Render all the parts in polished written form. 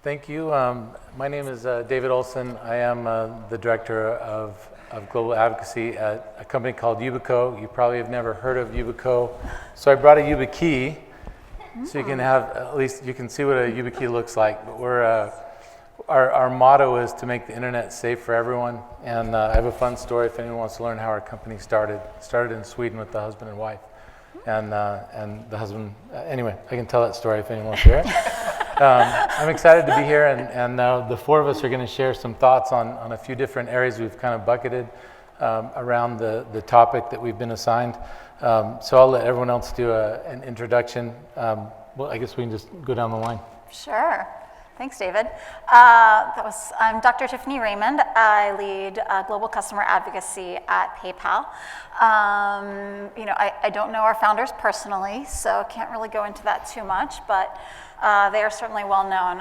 Thank you. My name is David Olson. I am the director of global advocacy at a company called Yubico. You probably have never heard of Yubico. So I brought a YubiKey so you can have, at least you can see what a YubiKey looks like. But we're, our motto is to make the internet safe for everyone. And I have a fun story if anyone wants to learn how our company started. Started in Sweden with the husband and wife. And the husband, anyway, I can tell that story if anyone wants to hear it. I'm excited to be here, and the four of us are going to share some thoughts on a few different areas we've kind of bucketed around the topic that we've been assigned. So I'll let everyone else do an introduction. Well, I guess we can just go down the line. Sure. Thanks, David. I'm Dr. Tiffany Raymond. I lead global customer advocacy at PayPal. I don't know our founders personally, so can't really go into that too much, but they are certainly well known,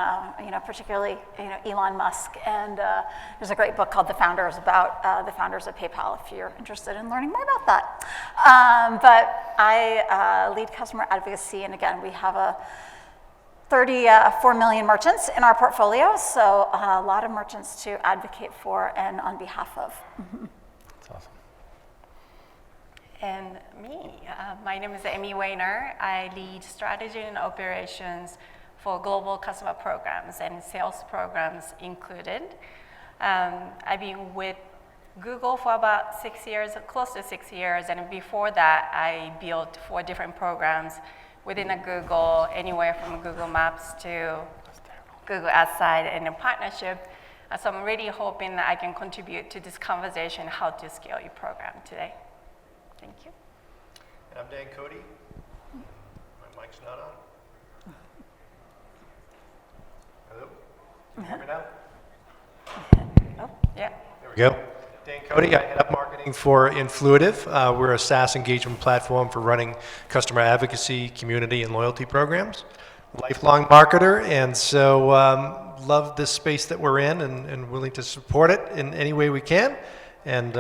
particularly Elon Musk. And there's a great book called The Founders about the founders of PayPal if you're interested in learning more about that. But I lead customer advocacy, and again, we have 34 million merchants in our portfolio, so a lot of merchants to advocate for and on behalf of. That's awesome. And me, my name is Amy Weiner. I lead strategy and operations for global customer programs and sales programs included. I've been with Google for about 6 years, close to 6 years, and before that, I built 4 different programs within a Google, anywhere from Google Maps to Google Ads and a partnership. So I'm really hoping that I can contribute to this conversation, how to scale your program today. Thank you. And I'm Dan Cody. My mic's not on. Hello? Can you hear me now? Oh, yeah. There we go. Dan Cody, I head up marketing for Influitive. We're a SaaS engagement platform for running customer advocacy, community, and loyalty programs. Lifelong marketer, and so love this space that we're in and willing to support it in any way we can, and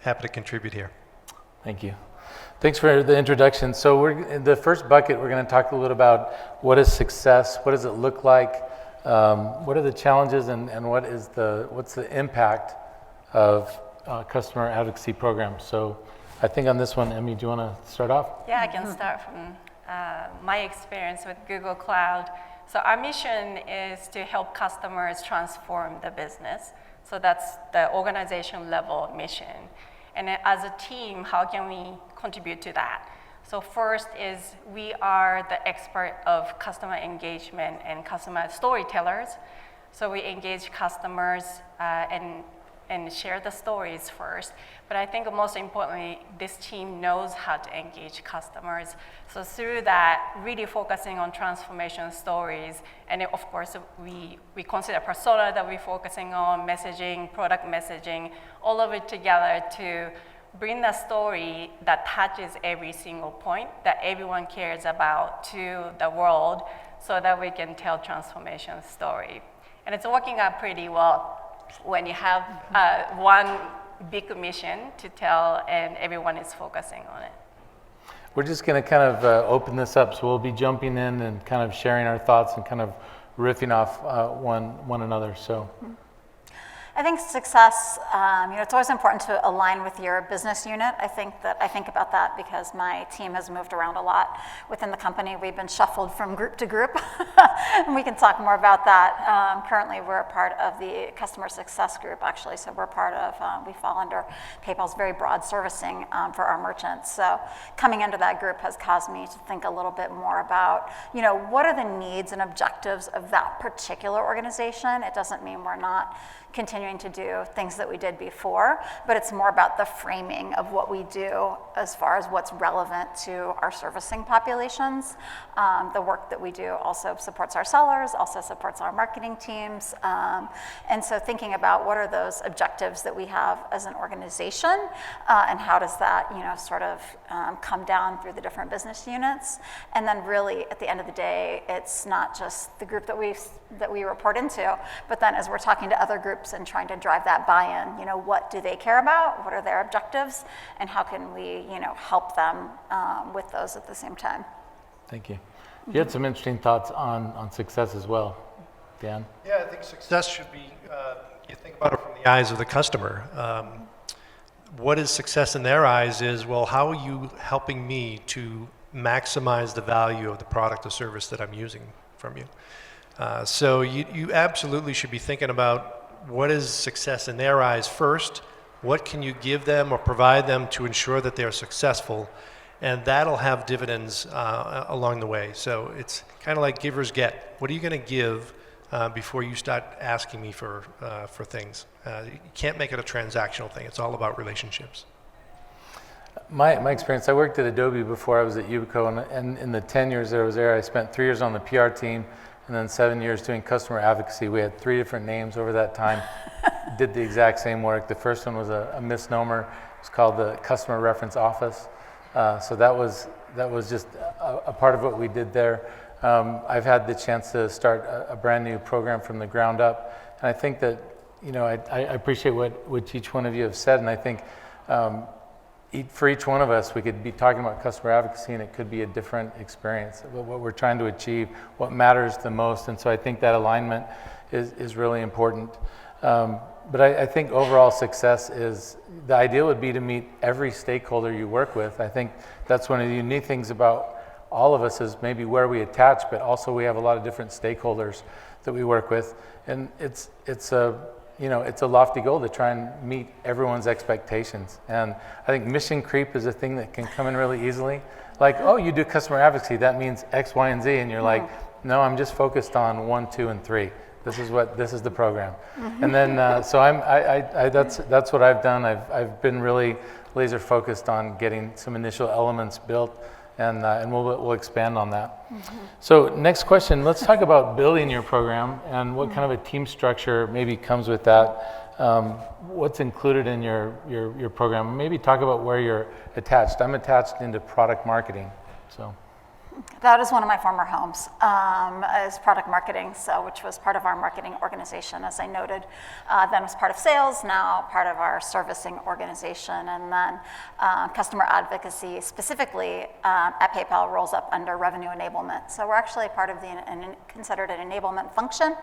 happy to contribute here. Thank you. Thanks for the introduction. So in the first bucket, we're going to talk a little about what is success, what does it look like, what are the challenges, and what's the impact of customer advocacy programs. So I think on this one, Emmy, do you want to start off? Yeah, I can start from my experience with Google Cloud. So our mission is to help customers transform the business. So that's the organization level mission. And as a team, how can we contribute to that? So first is we are the expert of customer engagement and customer storytellers. So we engage customers and share the stories first. But I think most importantly, this team knows how to engage customers. So through that, really focusing on transformation stories, and of course, we consider persona that we're focusing on, messaging, product messaging, all of it together to bring a story that touches every single point that everyone cares about to the world so that we can tell transformation story. And it's working out pretty well when you have one big mission to tell and everyone is focusing on it. We're just going to kind of open this up, so we'll be jumping in and kind of sharing our thoughts and kind of riffing off one another. So. I think success, it's always important to align with your business unit. I think about that because my team has moved around a lot within the company. We've been shuffled from group to group, and we can talk more about that. Currently, we're a part of the customer success group, actually, so we're part of, we fall under PayPal's very broad servicing for our merchants. So coming into that group has caused me to think a little bit more about, what are the needs and objectives of that particular organization? It doesn't mean we're not continuing to do things that we did before, but it's more about the framing of what we do as far as what's relevant to our servicing populations. The work that we do also supports our sellers, also supports our marketing teams, and so thinking about what are those objectives that we have as an organization, and how does that sort of come down through the different business units, and then really at the end of the day, it's not just the group that we report into, but then as we're talking to other groups and trying to drive that buy-in, what do they care about? What are their objectives? And how can we, help them with those at the same time? Thank you. You had some interesting thoughts on success as well. Dan? Yeah, I think success should be, you think about it from the eyes of the customer. What is success in their eyes is, well, how are you helping me to maximize the value of the product or service that I'm using from you? So you absolutely should be thinking about what is success in their eyes first, what can you give them or provide them to ensure that they're successful, and that'll have dividends along the way. So it's kind of like givers get. What are you going to give before you start asking me for things? You can't make it a transactional thing. It's all about relationships. My experience, I worked at Adobe before I was at Yubico, and in the 10 years that I was there, I spent 3 years on the PR team, and then 7 years doing customer advocacy. We had 3 different names over that time, did the exact same work. The first one was a misnomer. It was called the Customer Reference Office. So that was just a part of what we did there. I've had the chance to start a brand new program from the ground up, and I think that, I appreciate what each one of you have said, and I think for each one of us, we could be talking about customer advocacy, and it could be a different experience, what we're trying to achieve, what matters the most, and so I think that alignment is really important. But I think overall success is, the ideal would be to meet every stakeholder you work with. I think that's one of the unique things about all of us is maybe where we attach, but also we have a lot of different stakeholders that we work with, and it's a lofty goal to try and meet everyone's expectations. And I think mission creep is a thing that can come in really easily. Like, oh, you do customer advocacy, that means X, Y, and Z, and you're like, no, I'm just focused on 1, 2, and 3. This is the program. And then so that's what I've done. I've been really laser focused on getting some initial elements built, and we'll expand on that. So next question, let's talk about building your program and what kind of a team structure maybe comes with that. What's included in your program? Maybe talk about where you're attached. I'm attached into product marketing, so. That is one of my former homes, is product marketing, which was part of our marketing organization, as I noted. Then was part of sales, now part of our servicing organization, and then customer advocacy specifically at PayPal rolls up under revenue enablement. So we're actually part of considered an enablement function,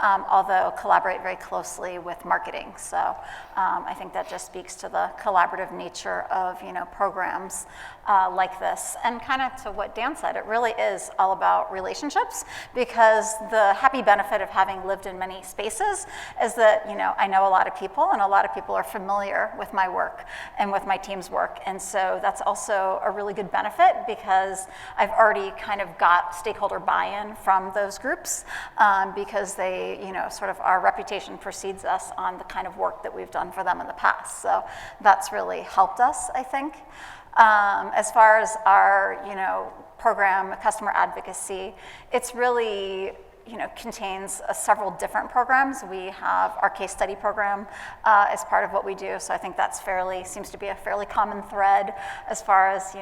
although collaborate very closely with marketing. So I think that just speaks to the collaborative nature of programs like this. And kind of to what Dan said, it really is all about relationships, because the happy benefit of having lived in many spaces is that I know a lot of people, and a lot of people are familiar with my work and with my team's work, and so that's also a really good benefit, because I've already kind of got stakeholder buy-in from those groups, because they sort of our reputation precedes us on the kind of work that we've done for them in the past. So that's really helped us, I think. As far as our, program, customer advocacy, it's really, contains several different programs. We have our case study program as part of what we do, so I think that's seems to be a fairly common thread as far as,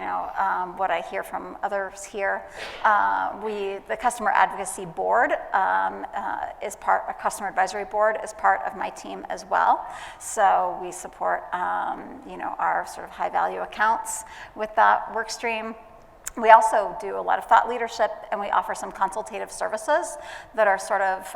what I hear from others here. The customer advocacy board a customer advisory board is part of my team as well. So we support, our sort of high value accounts with that work stream. We also do a lot of thought leadership, and we offer some consultative services that are sort of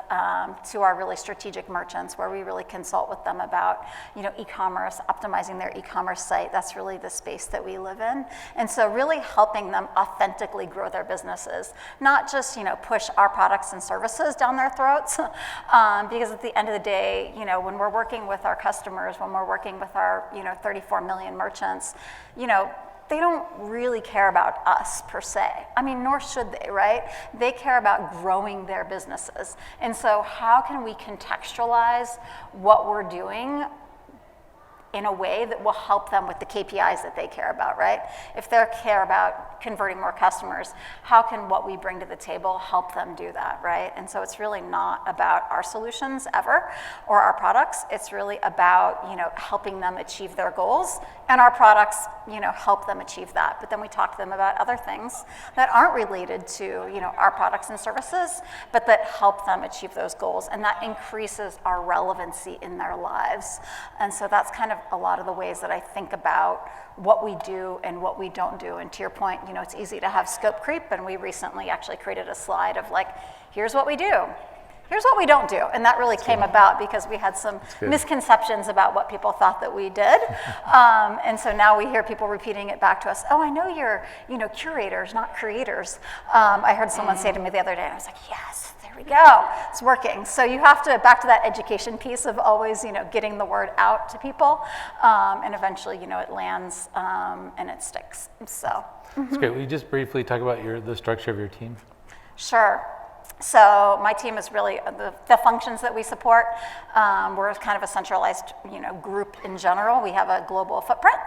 to our really strategic merchants, where we really consult with them about, e-commerce, optimizing their e-commerce site. That's really the space that we live in. And so really helping them authentically grow their businesses, not just, push our products and services down their throats, because at the end of the day, when we're working with our customers, when we're working with our, 34 million merchants, they don't really care about us per se. I mean, nor should they, right? They care about growing their businesses. And so how can we contextualize what we're doing in a way that will help them with the KPIs that they care about, right? If they care about converting more customers, how can what we bring to the table help them do that, right? And so it's really not about our solutions ever or our products. It's really about, helping them achieve their goals, and our products, help them achieve that. But then we talk to them about other things that aren't related to, our products and services, but that help them achieve those goals, and that increases our relevancy in their lives. And so that's kind of a lot of the ways that I think about what we do and what we don't do. And to your point, it's easy to have scope creep, and we recently actually created a slide of like, here's what we do, here's what we don't do. And that really came about because we had some good. misconceptions about what people thought that we did. And so now we hear people repeating it back to us. Oh, I know you're, curators, not creators. I heard someone say to me the other day, and I was like, yes, there we go. It's working. So you have to, back to that education piece of always, getting the word out to people. And eventually, it lands and it sticks. So. That's great. Will you just briefly talk about the structure of your team? Sure. So my team is really the functions that we support. We're kind of a centralized, group in general. We have a global footprint.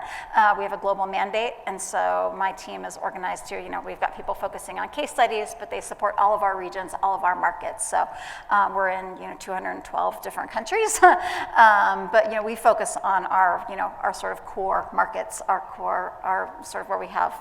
We have a global mandate, and so my team is organized here. We've got people focusing on case studies, but they support all of our regions, all of our markets. So we're in 212 different countries, but we focus on our sort of core markets, our sort of where we have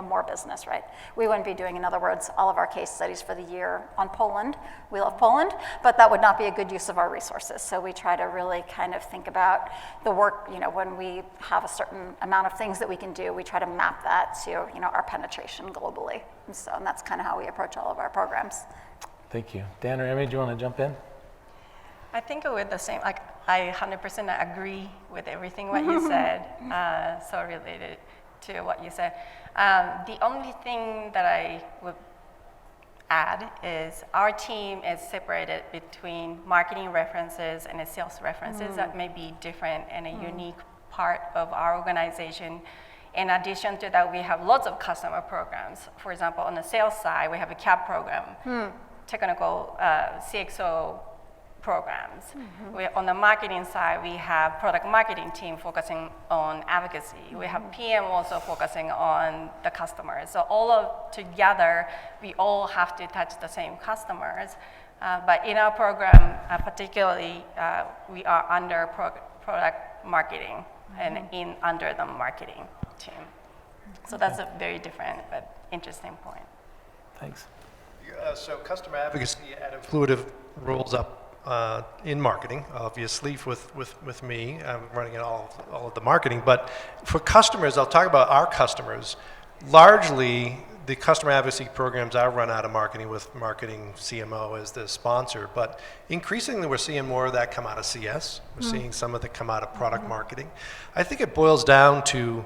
more business, right? We wouldn't be doing, in other words, all of our case studies for the year on Poland. We love Poland, but that would not be a good use of our resources. So we try to really kind of think about the work, when we have a certain amount of things that we can do, we try to map that to, our penetration globally. And that's kind of how we approach all of our programs. Thank you. Dan or Emmy, do you want to jump in? I think with the same, I 100% agree with everything what you said, so related to what you said. The only thing that I would add is our team is separated between marketing references and sales references that may be different and a unique part of our organization. In addition to that, we have lots of customer programs. For example, on the sales side, we have a CAP program, technical CXO programs. On the marketing side, we have product marketing team focusing on advocacy. We have PM also focusing on the customers. So all of together, we all have to touch the same customers. But in our program, particularly, we are under product marketing and under the marketing team. So that's a very different but interesting point. Thanks. So customer advocacy at Influitive rolls up in marketing, obviously, with me. I'm running all of the marketing. But for customers, I'll talk about our customers. Largely, the customer advocacy programs are run out of marketing with marketing CMO as the sponsor. But increasingly, we're seeing more of that come out of CS. We're seeing some of that come out of product marketing. I think it boils down to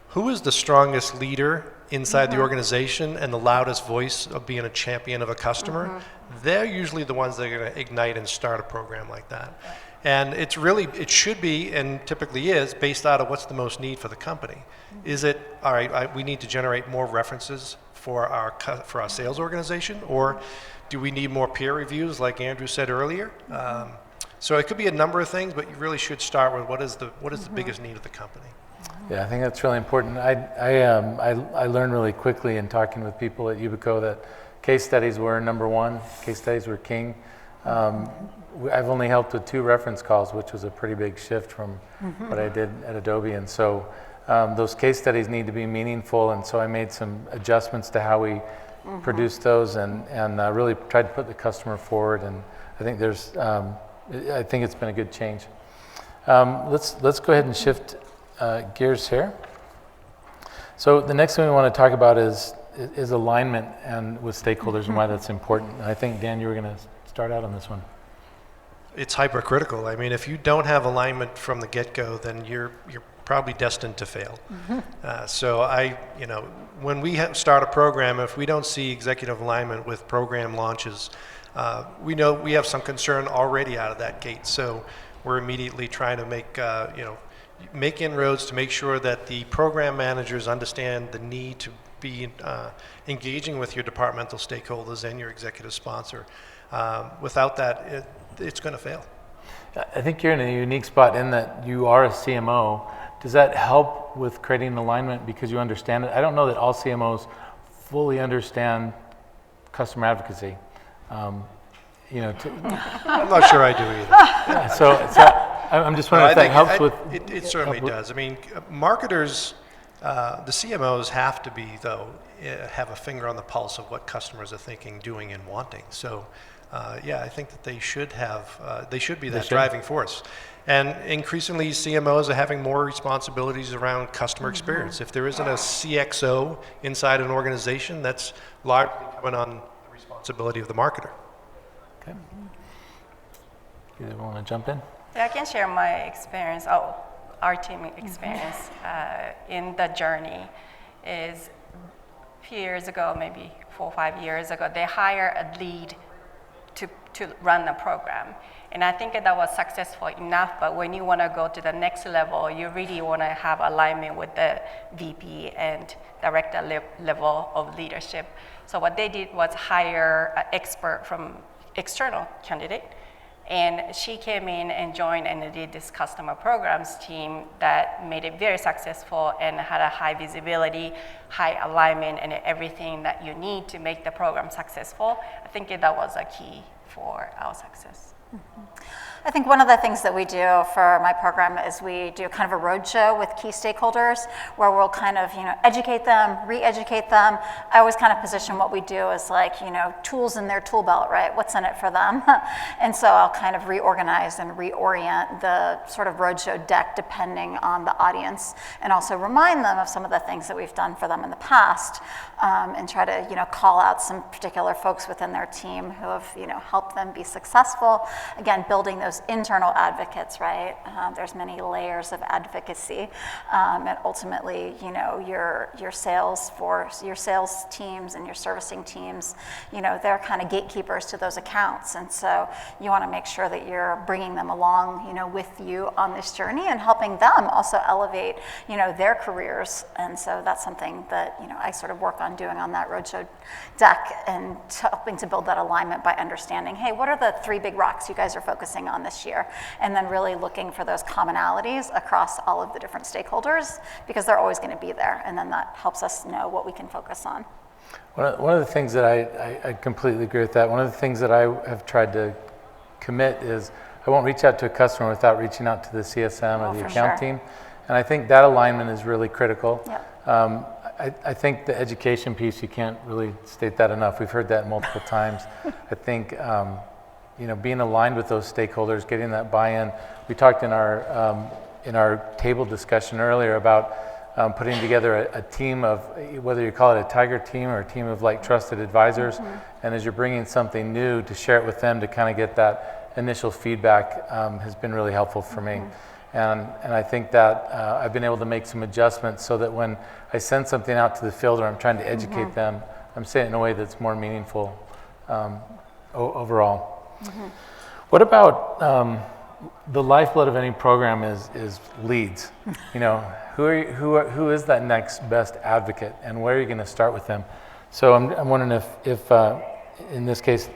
who is the strongest leader inside the organization and the loudest voice of being a champion of a customer. They're usually the ones that are going to ignite and start a program like that. And it should be, and typically is, based out of what's the most need for the company. Is it, all right, we need to generate more references for our sales organization, or do we need more peer reviews, like Andrew said earlier? So it could be a number of things, but you really should start with what is the biggest need of the company. Yeah, I think that's really important. I learned really quickly in talking with people at Yubico that case studies were number one. Case studies were king. I've only helped with 2 reference calls, which was a pretty big shift from what I did at Adobe. And so those case studies need to be meaningful. And so I made some adjustments to how we produced those and really tried to put the customer forward. And I think I think it's been a good change. Let's go ahead and shift gears here. So the next thing we want to talk about is alignment and with stakeholders and why that's important. And I think, Dan, you were going to start out on this one. It's hypercritical. I mean, if you don't have alignment from the get-go, then you're probably destined to fail. So when we start a program, if we don't see executive alignment with program launches, we know we have some concern already out of that gate. So we're immediately trying to make inroads to make sure that the program managers understand the need to be engaging with your departmental stakeholders and your executive sponsor. Without that, it's going to fail. I think you're in a unique spot in that you are a CMO. Does that help with creating alignment because you understand it? I don't know that all CMOs fully understand customer advocacy. I'm not sure I do either. Yeah, so I'm just wondering if that helps with... It certainly does. I mean, marketers, the CMOs have to be, though, have a finger on the pulse of what customers are thinking, doing, and wanting. So, I think that they should be that driving force. And increasingly, CMOs are having more responsibilities around customer experience. If there isn't a CXO inside an organization, that's largely coming on the responsibility of the marketer. Okay. You want to jump in? Yeah, I can share my experience, our team experience in the journey is a few years ago, maybe 4 or 5 years ago, they hire a lead to run the program. And I think that was successful enough, but when you want to go to the next level, you really want to have alignment with the VP and director level of leadership. So what they did was hire an expert from external candidate, and she came in and joined and did this customer programs team that made it very successful and had a high visibility, high alignment, and everything that you need to make the program successful. I think that was a key for our success. I think one of the things that we do for my program is we do kind of a roadshow with key stakeholders where we'll kind of, educate them, re-educate them. I always kind of position what we do as like, tools in their tool belt, right? What's in it for them? And so I'll kind of reorganize and reorient the sort of roadshow deck depending on the audience, and also remind them of some of the things that we've done for them in the past, and try to, call out some particular folks within their team who have, helped them be successful. Again, building those internal advocates, right? There's many layers of advocacy, and ultimately, your sales force, your sales teams, and your servicing teams, they're kind of gatekeepers to those accounts, and so you want to make sure that you're bringing them along, with you on this journey and helping them also elevate, their careers, and so that's something that I sort of work on doing on that roadshow deck and helping to build that alignment by understanding, hey, what are the 3 big rocks you guys are focusing on this year? And then really looking for those commonalities across all of the different stakeholders, because they're always going to be there, and then that helps us know what we can focus on. One of the things that I completely agree with that. One of the things that I have tried to commit is I won't reach out to a customer without reaching out to the CSM or the account team. And I think that alignment is really critical. Yep. I think the education piece, you can't really state that enough. We've heard that multiple times. I think being aligned with those stakeholders, getting that buy-in. We talked in our table discussion earlier about putting together a team of, whether you call it a tiger team or a team of like trusted advisors, and as you're bringing something new, to share it with them to kind of get that initial feedback has been really helpful for me. And I think that I've been able to make some adjustments so that when I send something out to the field or I'm trying to educate them, I'm saying it in a way that's more meaningful overall. What about the lifeblood of any program is leads? Who is that next best advocate, and where are you going to start with them? So I'm wondering if in this case,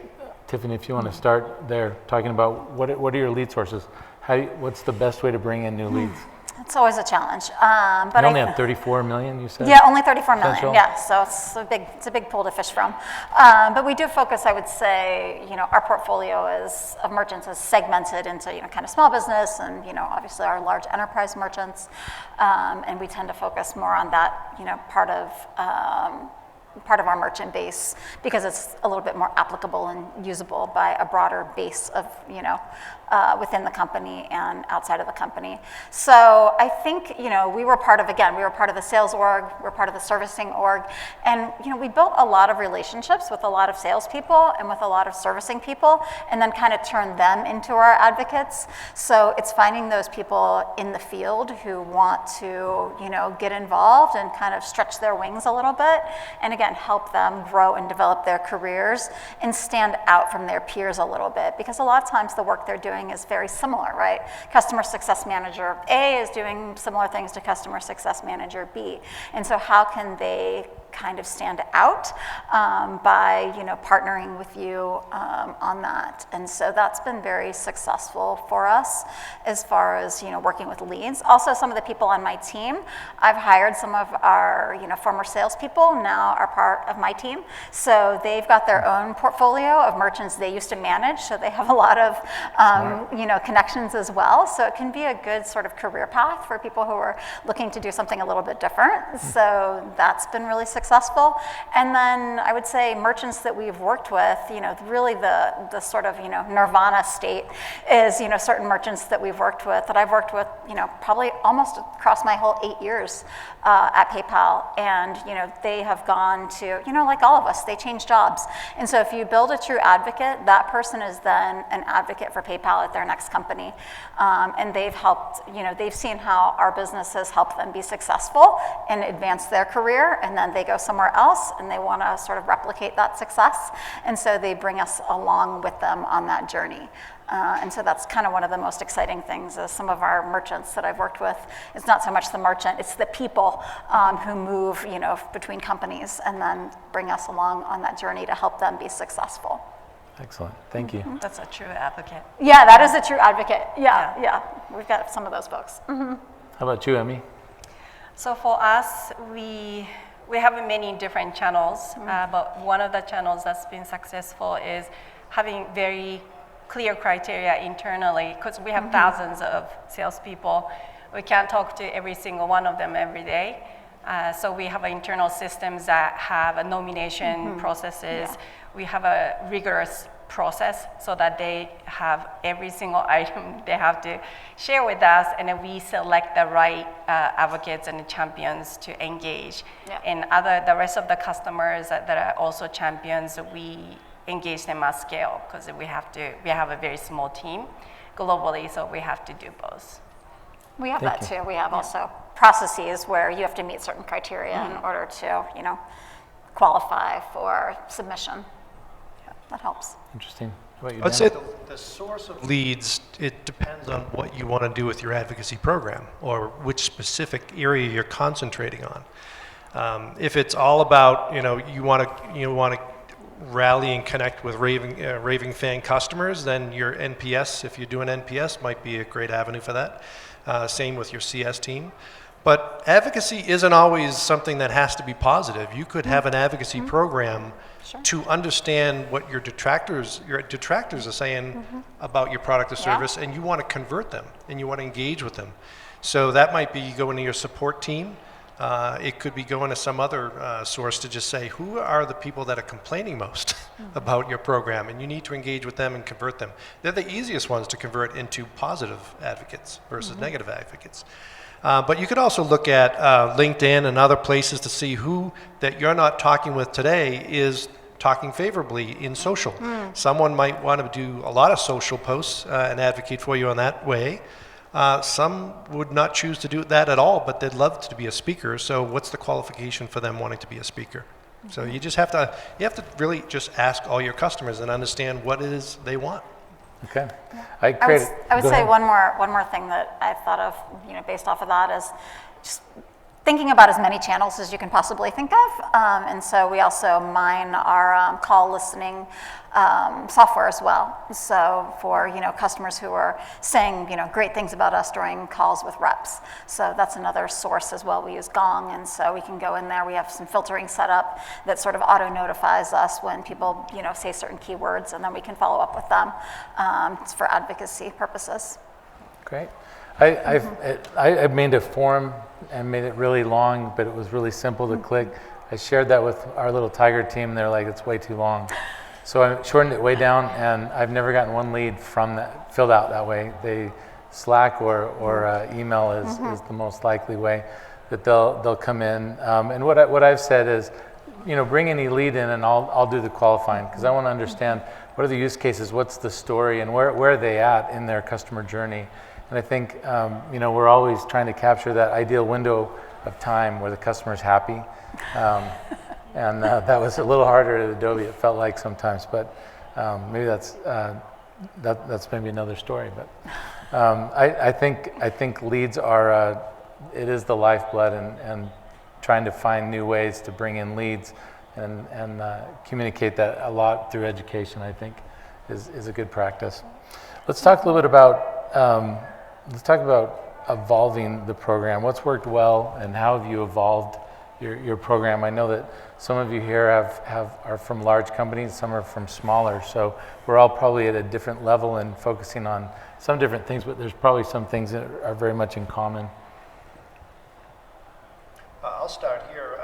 Tiffany, if you want to start there, talking about what are your lead sources? What's the best way to bring in new leads? It's always a challenge. But you only have 34 million, you said? Yeah, only 34 million. Potential? Yeah, so it's a big pool to fish from. But we do focus, I would say, our portfolio of merchants is segmented into, kind of small business and, obviously our large enterprise merchants. And we tend to focus more on that, part of our merchant base, because it's a little bit more applicable and usable by a broader base of, within the company and outside of the company. So I think, we were part of the sales org, we're part of the servicing org, and, we built a lot of relationships with a lot of salespeople and with a lot of servicing people, and then kind of turned them into our advocates. So it's finding those people in the field who want to, get involved and kind of stretch their wings a little bit, and again, help them grow and develop their careers and stand out from their peers a little bit, because a lot of times the work they're doing is very similar, right? Customer Success Manager A is doing similar things to Customer Success Manager B. And so how can they kind of stand out by partnering with you on that? And so that's been very successful for us as far as working with leads. Also, some of the people on my team, I've hired some of our former salespeople, now are part of my team. So they've got their own portfolio of merchants they used to manage, so they have a lot of connections as well. So it can be a good sort of career path for people who are looking to do something a little bit different. So that's been really successful. And then I would say merchants that we've worked with, really the sort of nirvana state is certain merchants that we've worked with, that I've worked with probably almost across my whole 8 years at PayPal, and they have gone on to, like all of us, they change jobs. And so if you build a true advocate, that person is then an advocate for PayPal at their next company. And they've helped, they've seen how our businesses help them be successful and advance their career, and then they go somewhere else and they want to sort of replicate that success. And so they bring us along with them on that journey. And so that's kind of one of the most exciting things is some of our merchants that I've worked with. It's not so much the merchant, it's the people who move, between companies and then bring us along on that journey to help them be successful. Excellent. Thank you. That's a true advocate. Yeah, that is a true advocate. Yeah. We've got some of those folks. How about you, Emmy? So for us, we have many different channels, but one of the channels that's been successful is having very clear criteria internally, because we have thousands of salespeople. We can't talk to every single one of them every day. So we have internal systems that have a nomination processes. We have a rigorous process so that they have every single item they have to share with us, and then we select the right advocates and champions to engage. And the rest of the customers that are also champions, we engage them at scale, because we have a very small team globally, so we have to do both. We have that too. We have also processes where you have to meet certain criteria in order to, qualify for submission. That helps. Interesting. How about you, I'd Dan? say the source of leads, it depends on what you want to do with your advocacy program or which specific area you're concentrating on. If it's all about, you want to rally and connect with raving fan customers, then your NPS, if you do an NPS, might be a great avenue for that. Same with your CS team. But advocacy isn't always something that has to be positive. You could have an advocacy program to understand what your detractors are saying about your product or service, and you want to convert them and you want to engage with them. So that might be going to your support team. It could be going to some other source to just say, who are the people that are complaining most about your program? And you need to engage with them and convert them. They're the easiest ones to convert into positive advocates versus negative advocates. But you could also look at LinkedIn and other places to see who that you're not talking with today is talking favorably in social. Someone might want to do a lot of social posts and advocate for you in that way. Some would not choose to do that at all, but they'd love to be a speaker. So what's the qualification for them wanting to be a speaker? So you just have to really just ask all your customers and understand what it is they want. Okay. I would say one more thing that I thought of, based off of that is just thinking about as many channels as you can possibly think of. And so we also mine our call listening software as well. So for customers who are saying great things about us during calls with reps. So that's another source as well. We use Gong, and so we can go in there. We have some filtering set up that sort of auto notifies us when people say certain keywords, and then we can follow up with them. It's for advocacy purposes. Great. I made a form and made it really long, but it was really simple to click. I shared that with our little Tiger team. They're like, it's way too long. So I shortened it way down, and I've never gotten one lead from that filled out that way. Slack or email is the most likely way that they'll come in. And what I've said is, bring any lead in, and I'll do the qualifying, because I want to understand what are the use cases, what's the story, and where are they at in their customer journey. And I think we're always trying to capture that ideal window of time where the customer's happy. And that was a little harder at Adobe, it felt like sometimes, but maybe that's maybe another story. But I think leads are, it is the lifeblood, and trying to find new ways to bring in leads and communicate that a lot through education, I think, is a good practice. Let's talk a little bit about evolving the program. What's worked well, and how have you evolved your program? I know that some of you here are from large companies, some are from smaller, so we're all probably at a different level and focusing on some different things, but there's probably some things that are very much in common. I'll start here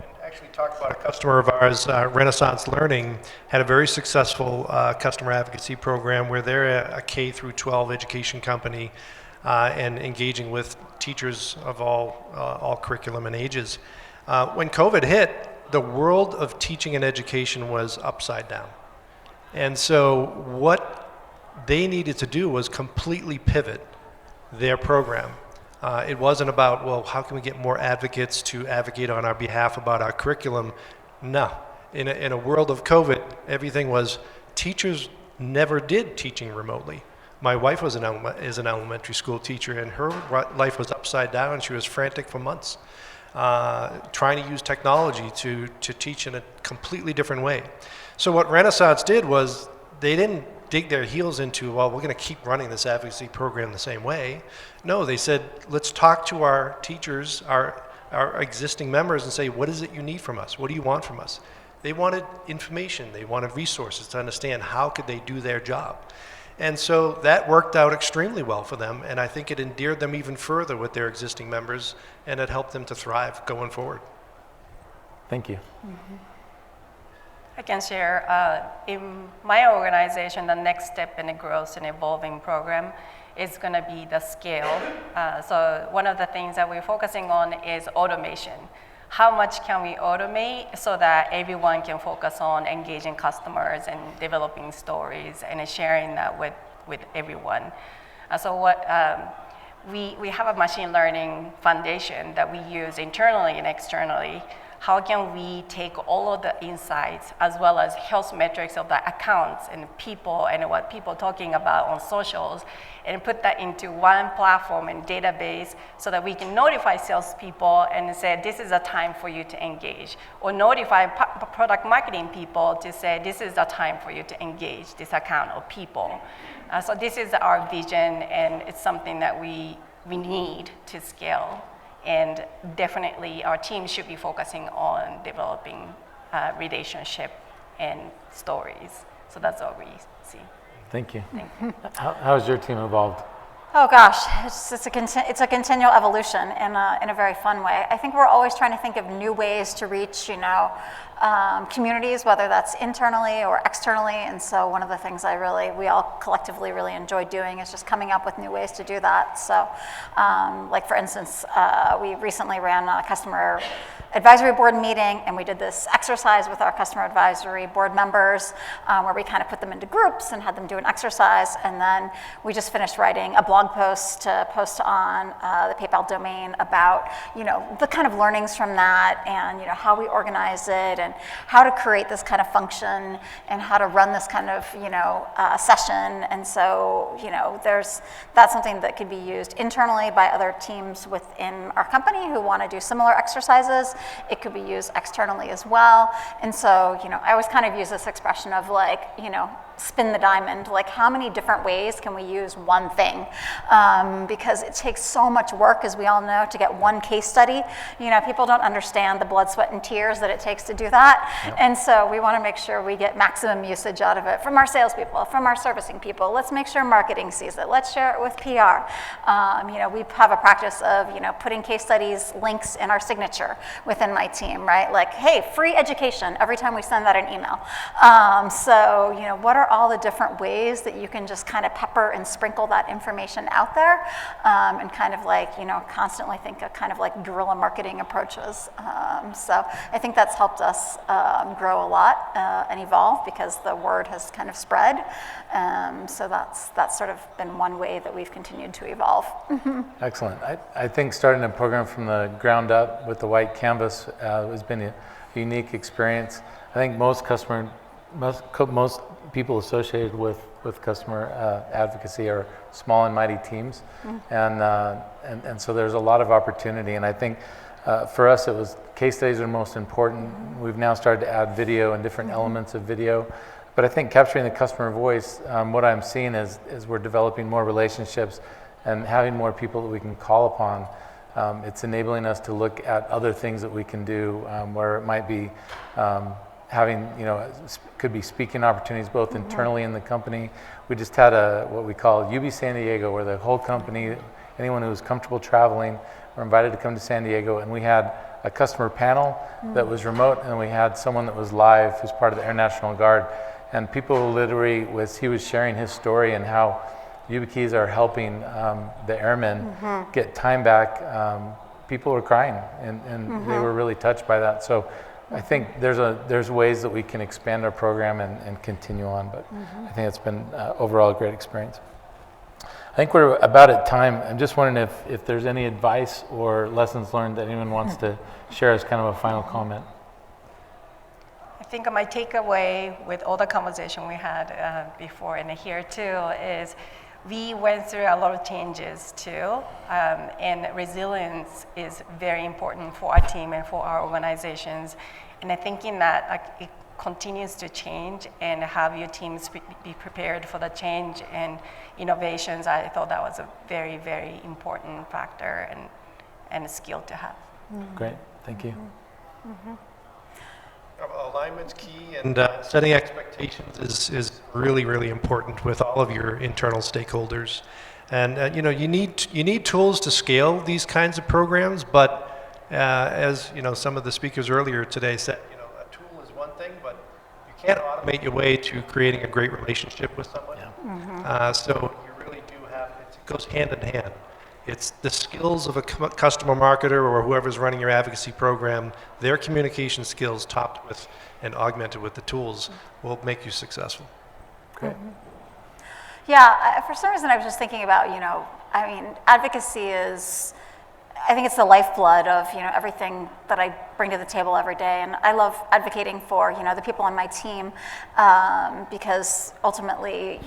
and actually talk about a customer of ours, Renaissance Learning, had a very successful customer advocacy program where they're a K through 12 education company and engaging with teachers of all curriculum and ages. When COVID hit, the world of teaching and education was upside down. And so what they needed to do was completely pivot their program. It wasn't about, well, how can we get more advocates to advocate on our behalf about our curriculum? No. In a world of COVID, everything was, teachers never did teaching remotely. My wife is an elementary school teacher, and her life was upside down. She was frantic for months, trying to use technology to teach in a completely different way. So what Renaissance did was they didn't dig their heels into, well, we're going to keep running this advocacy program the same way. No, they said, let's talk to our teachers, our existing members, and say, what is it you need from us? What do you want from us? They wanted information. They wanted resources to understand how could they do their job. And so that worked out extremely well for them, and I think it endeared them even further with their existing members, and it helped them to thrive going forward. Thank you. I can share, in my organization, the next step in the growth and evolving program is going to be the scale. So one of the things that we're focusing on is automation. How much can we automate so that everyone can focus on engaging customers and developing stories and sharing that with everyone? So what we have a machine learning foundation that we use internally and externally. How can we take all of the insights as well as health metrics of the accounts and people and what people are talking about on socials and put that into one platform and database so that we can notify salespeople and say, this is a time for you to engage, or notify product marketing people to say, this is the time for you to engage this account or people. So this is our vision, and it's something that we need to scale. And definitely our team should be focusing on developing relationship and stories. So that's what we see. Thank you. How has your team evolved? Oh gosh, it's a continual evolution in a very fun way. I think we're always trying to think of new ways to reach, communities, whether that's internally or externally. And so one of the things we all collectively really enjoy doing is just coming up with new ways to do that. So, like for instance, we recently ran a customer advisory board meeting, and we did this exercise with our customer advisory board members where we kind of put them into groups and had them do an exercise. And then we just finished writing a blog post to post on the PayPal domain about, the kind of learnings from that and, how we organize it and how to create this kind of function and how to run this kind of, session. And so, that's something that could be used internally by other teams within our company who want to do similar exercises. It could be used externally as well. And so, I always kind of use this expression of spin the diamond, like how many different ways can we use one thing? Because it takes so much work, as we all know, to get one case study. People don't understand the blood, sweat, and tears that it takes to do that. Yep. And so we want to make sure we get maximum usage out of it from our salespeople, from our servicing people. Let's make sure marketing sees it. Let's share it with PR. We have a practice of, putting case studies links in our signature within my team, right? Like, hey, free education every time we send that an email. So, what are all the different ways that you can just kind of pepper and sprinkle that information out there, and kind of constantly think of kind of like guerrilla marketing approaches. So I think that's helped us grow a lot and evolve because the word has kind of spread. So that's sort of been one way that we've continued to evolve. Excellent. I think starting a program from the ground up with the white canvas has been a unique experience. I think most people associated with customer advocacy are small and mighty teams, and so there's a lot of opportunity. And I think for us, it was case studies are most important. We've now started to add video and different elements of video. But I think capturing the customer voice, what I'm seeing is we're developing more relationships and having more people that we can call upon. It's enabling us to look at other things that we can do where it might be having, could be speaking opportunities both internally in the company. We just had what we call UB San Diego, where the whole company, anyone who was comfortable traveling, were invited to come to San Diego, and we had a customer panel that was remote, and we had someone that was live who's part of the Air National Guard. And people literally, he was sharing his story and how YubiKeys are helping the airmen get time back. People were crying, and they were really touched by that. So I think there's ways that we can expand our program and continue on, but I think it's been overall a great experience. I think we're about at time. I'm just wondering if there's any advice or lessons learned that anyone wants to share as kind of a final comment. I think my takeaway with all the conversation we had before and here too is we went through a lot of changes too, and resilience is very important for our team and for our organizations. And I think in that it continues to change, and have your teams be prepared for the change and innovations. I thought that was a very, very important factor and a skill to have. Great, thank you. Alignment's key, and setting expectations is really, really important with all of your internal stakeholders. And you need tools to scale these kinds of programs, but as some of the speakers earlier today said, a tool is one thing, but you can't automate your way to creating a great relationship with someone. So you really do have, it goes hand in hand. It's the skills of a customer marketer or whoever's running your advocacy program, their communication skills topped with and augmented with the tools will make you successful. Great. Yeah, for some reason I was just thinking about, advocacy is, I think it's the lifeblood of, everything that I bring to the table every day. And I love advocating for, the people on my team, because ultimately,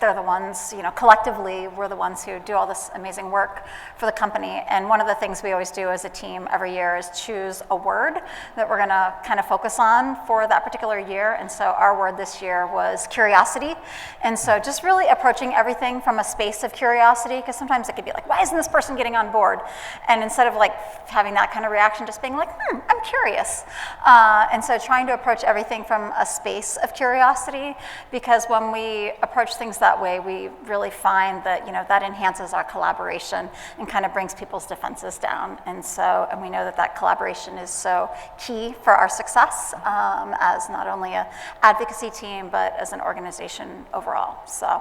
they're the ones, collectively, we're the ones who do all this amazing work for the company. And one of the things we always do as a team every year is choose a word that we're gonna kind of focus on for that particular year. And so our word this year was curiosity. And so just really approaching everything from a space of curiosity, because sometimes it could be like, why isn't this person getting on board? And instead of like having that kind of reaction, just being like, I'm curious. And so trying to approach everything from a space of curiosity, because when we approach things that way, we really find that, that enhances our collaboration and kind of brings people's defenses down. And we know that collaboration is so key for our success as not only an advocacy team, but as an organization overall. So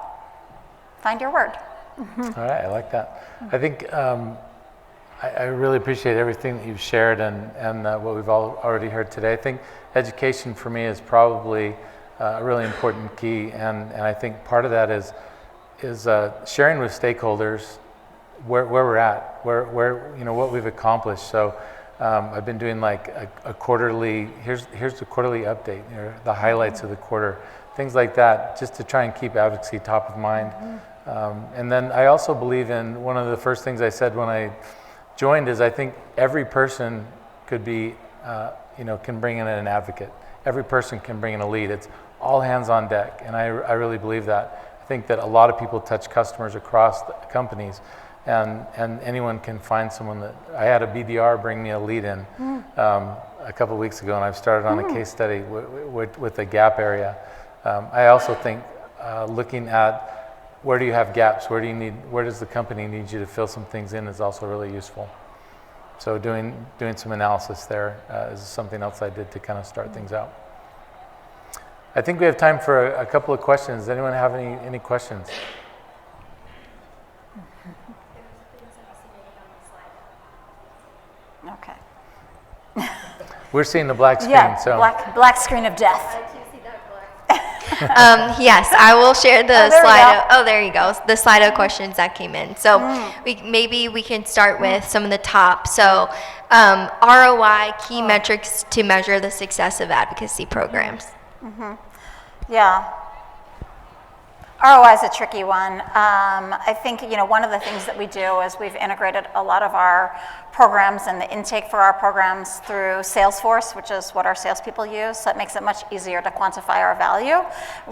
find your word. All right, I like that. I think I really appreciate everything that you've shared and what we've all already heard today. I think education for me is probably a really important key, and I think part of that is sharing with stakeholders where we're at, where what we've accomplished. So I've been doing like a quarterly, here's the quarterly update, the highlights of the quarter, things like that, just to try and keep advocacy top of mind. And then I also believe in one of the first things I said when I joined is I think every person could be, can bring in an advocate. Every person can bring in a lead. It's all hands on deck, and I really believe that. I think that a lot of people touch customers across the companies, and anyone can find someone that, I had a BDR bring me a lead in a couple of weeks ago, and I've started on a case study with the gap area. I also think looking at where do you have gaps, where does the company need you to fill some things in is also really useful. So doing some analysis there is something else I did to kind of start things out. I think we have time for a couple of questions. Does anyone have any questions? Okay. We're seeing the black screen, Yeah, so. black screen of death. Yes, I will share the there we slide. go. There you go. The slide of questions that came in. So maybe we can start with some of the top. So ROI, key metrics to measure the success of advocacy programs. Yeah. ROI is a tricky one. I think, one of the things that we do is we've integrated a lot of our programs and the intake for our programs through Salesforce, which is what our salespeople use. So it makes it much easier to quantify our value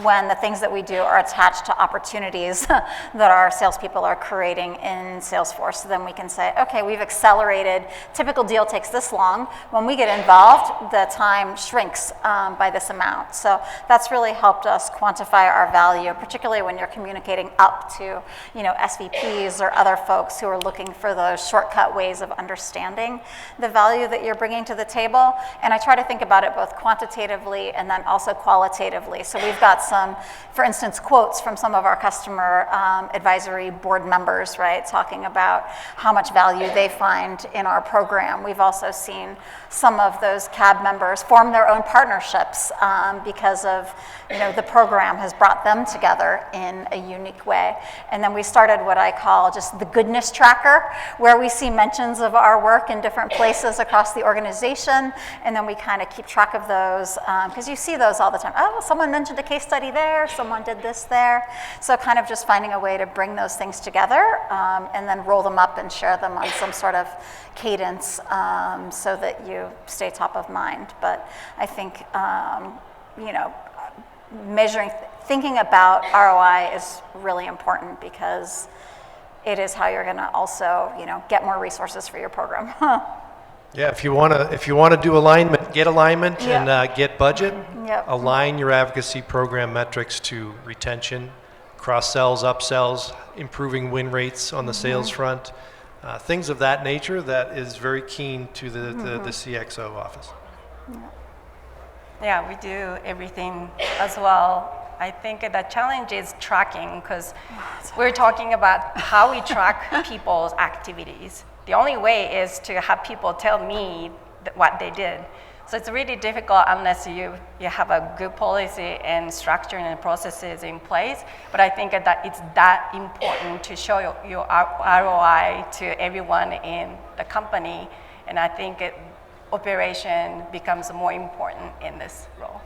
when the things that we do are attached to opportunities that our salespeople are creating in Salesforce. So then we can say, okay, we've accelerated, typical deal takes this long. When we get involved, the time shrinks by this amount. So that's really helped us quantify our value, particularly when you're communicating up to, SVPs or other folks who are looking for those shortcut ways of understanding understanding the value that you're bringing to the table. And I try to think about it both quantitatively and then also qualitatively. So we've got some, for instance, quotes from some of our customer advisory board members, right, talking about how much value they find in our program. We've also seen some of those CAB members form their own partnerships because of, the program has brought them together in a unique way. And then we started what I call just the goodness tracker, where we see mentions of our work in different places across the organization, and then we kind of keep track of those, because you see those all the time. Oh, someone mentioned a case study there, someone did this there. So kind of just finding a way to bring those things together and then roll them up and share them on some sort of cadence so that you stay top of mind. But I think, thinking about ROI is really important because it is how you're going to also, get more resources for your program. Yeah, if you want to do alignment, get alignment Yeah. and get budget. Yep. Align your advocacy program metrics to retention, cross-sells, upsells, improving win rates on the sales front, things of that nature that is very keen to the CXO office. Yeah, we do everything as well. I think the challenge is tracking, because we're talking about how we track people's activities. The only way is to have people tell me what they did. So it's really difficult unless you have a good policy and structure and processes in place. But I think that it's that important to show your ROI to everyone in the company. And I think operation becomes more important in this role.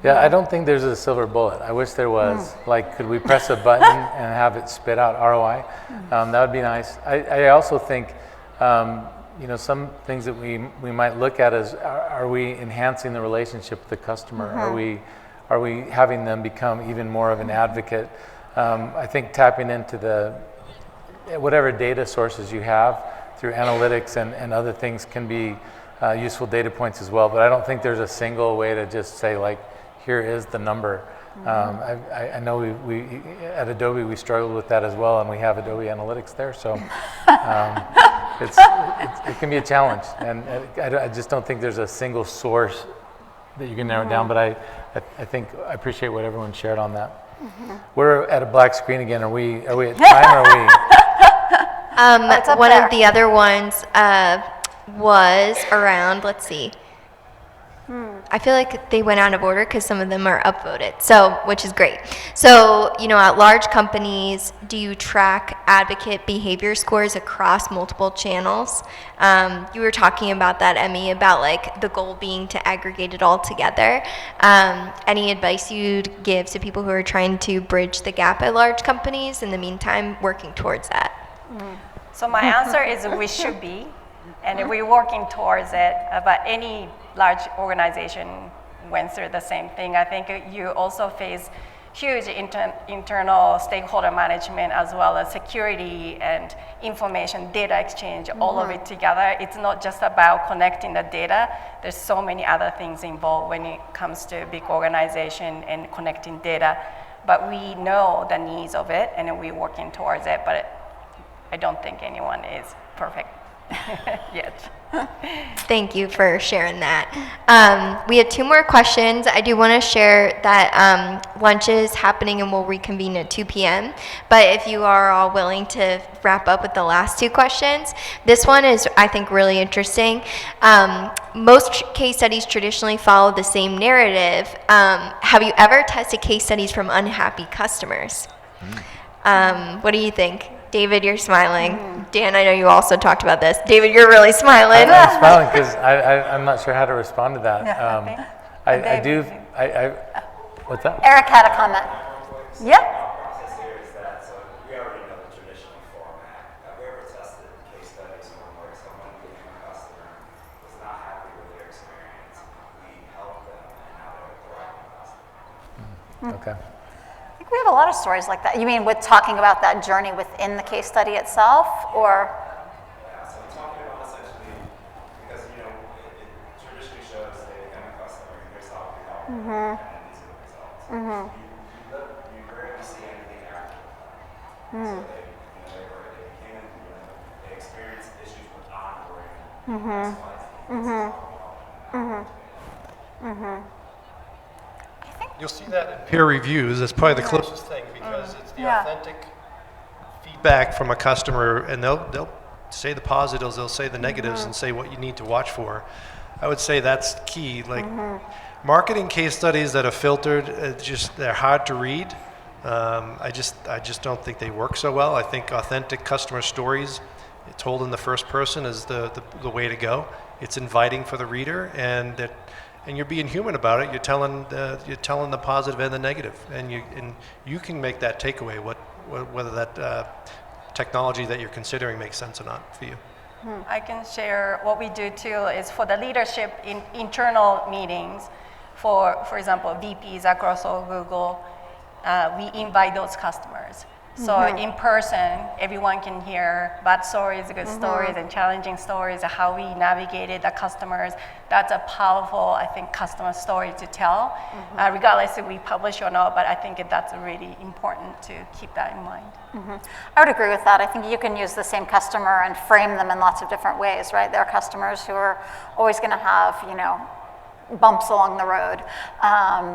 Yeah, I don't think there's a silver bullet. I wish there was. Like, could we press a button and have it spit out ROI? That would be nice. I also think, some things that we might look at is, are we enhancing the relationship with the customer? Are we having them become even more of an advocate? I think tapping into whatever data sources you have through analytics and other things can be useful data points as well, but I don't think there's a single way to just say, like, here is the number. I know we at Adobe we struggled with that as well, and we have Adobe Analytics there, so it can be a challenge, and I just don't think there's a single source that you can narrow it down. But I think I appreciate what everyone shared on that. We're at a black screen again. Are we at time? Or are we? One of the other ones was around, let's see. I feel like they went out of order because some of them are upvoted, which is great. So, at large companies, do you track advocate behavior scores across multiple channels? You were talking about that, Emmy, about like the goal being to aggregate it all together. Any advice you'd give to people who are trying to bridge the gap at large companies, in the meantime, working towards that? So my answer is we should be, and we're working towards it, but any large organization went through the same thing. I think you also face huge internal stakeholder management, as well as security and information data exchange, all of it together. It's not just about connecting the data. There's so many other things involved when it comes to big organization and connecting data. But we know the needs of it, and we're working towards it, but I don't think anyone is perfect yet. Thank you for sharing that. We had 2 more questions. I do want to share that lunch is happening and we'll reconvene at 2 p.m. But if you are all willing to wrap up with the last 2 questions, this one is, I think, really interesting. Most case studies traditionally follow the same narrative. Have you ever tested case studies from unhappy customers? What do you think? David, you're smiling. Dan, I know you also talked about this. David, you're really smiling. I'm smiling because I'm not sure how to respond to that. I do. What's that? Eric had a comment. Yeah. Process here is that, so we already know the traditional format. Have we ever tested case studies where someone became a customer, was not happy with their experience, we helped them, and now they're a thriving customer? Okay. I think we have a lot of stories like that. You mean with talking about that journey within the case study itself, or? Yeah, so I'm talking about essentially, because it traditionally shows they become a customer, and here's how we help them, and these are the results. You rarely see anything after that. So they became, they experienced issues with onboarding, You'll see that in peer reviews. That's probably the closest thing because it's the Yeah. authentic feedback from a customer, and they'll say the positives, they'll say the negatives, and say what you need to watch for. I would say that's key. Like marketing case studies that are filtered, they're hard to read. I just don't think they work so well. I think authentic customer stories told in the first person is the way to go. It's inviting for the reader, and you're being human about it. You're telling the positive and the negative, and you can make that takeaway. Whether that technology that you're considering makes sense or not for you. I can share what we do too is for the leadership in internal meetings, for example, VPs across all Google, we invite those customers. So in person, everyone can hear bad stories, good stories, and challenging stories, how we navigated the customers. That's a powerful, I think, customer story to tell, regardless if we publish or not, but I think that's really important to keep that in mind. I would agree with that. I think you can use the same customer and frame them in lots of different ways, right? There are customers who are always going to have, bumps along the road,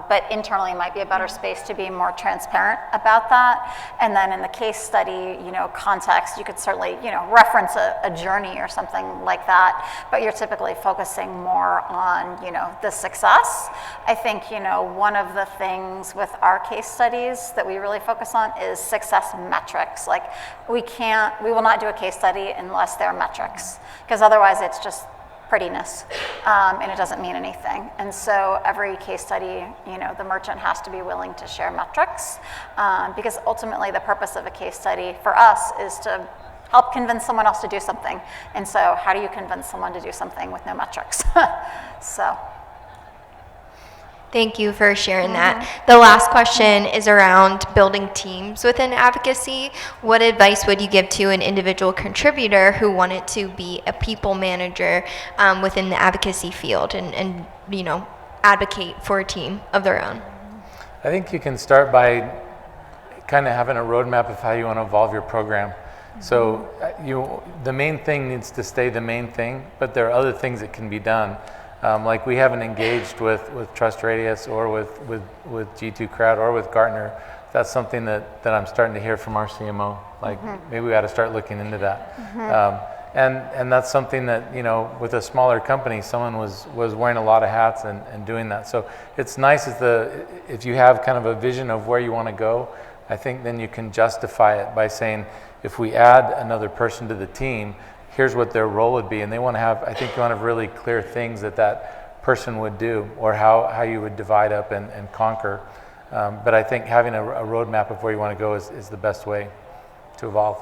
but internally might be a better space to be more transparent about that. And then in the case study, context, you could certainly, reference a journey or something like that, but you're typically focusing more on, the success. I think, one of the things with our case studies that we really focus on is success metrics. Like we will not do a case study unless there are metrics, because otherwise it's just prettiness, and it doesn't mean anything. And so every case study, the merchant has to be willing to share metrics, because ultimately the purpose of a case study for us is to help convince someone else to do something. And so how do you convince someone to do something with no metrics? So. Thank you for sharing that. The last question is around building teams within advocacy. What advice would you give to an individual contributor who wanted to be a people manager within the advocacy field and advocate for a team of their own? I think you can start by kind of having a roadmap of how you want to evolve your program. So the main thing needs to stay the main thing, but there are other things that can be done. Like we haven't engaged with Trust Radius or with G2 Crowd or with Gartner. That's something that I'm starting to hear from our CMO. Like maybe we ought to start looking into that. And that's something that, with a smaller company, someone was wearing a lot of hats and doing that. So it's nice if you have kind of a vision of where you want to go, I think then you can justify it by saying, if we add another person to the team, here's what their role would be. And I think you want to have really clear things that person would do, or how you would divide up and conquer. But I think having a roadmap of where you want to go is the best way to evolve.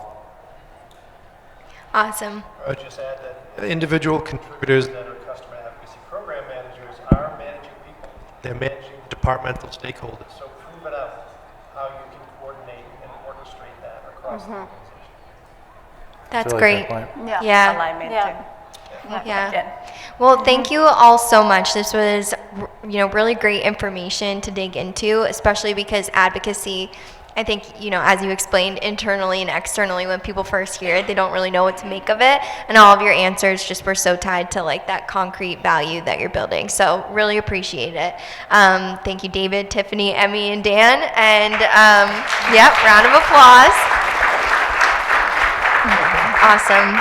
Awesome. I would just add that individual contributors that are customer advocacy program managers are managing people. They're managing departmental stakeholders. So prove it out, how you can coordinate and orchestrate that across the organization. That's Really great. fair point. Yeah. Alignment Yeah. too. Yeah. Again. Well, thank you all so much. This was, really great information to dig into, especially because advocacy, I think, as you explained, internally and externally, when people first hear it, they don't really know what to make of it. And all of your answers just were so tied to that concrete value that you're building. So really appreciate it. Thank you, David, Tiffany, Emmy, and Dan. And round of applause. Awesome.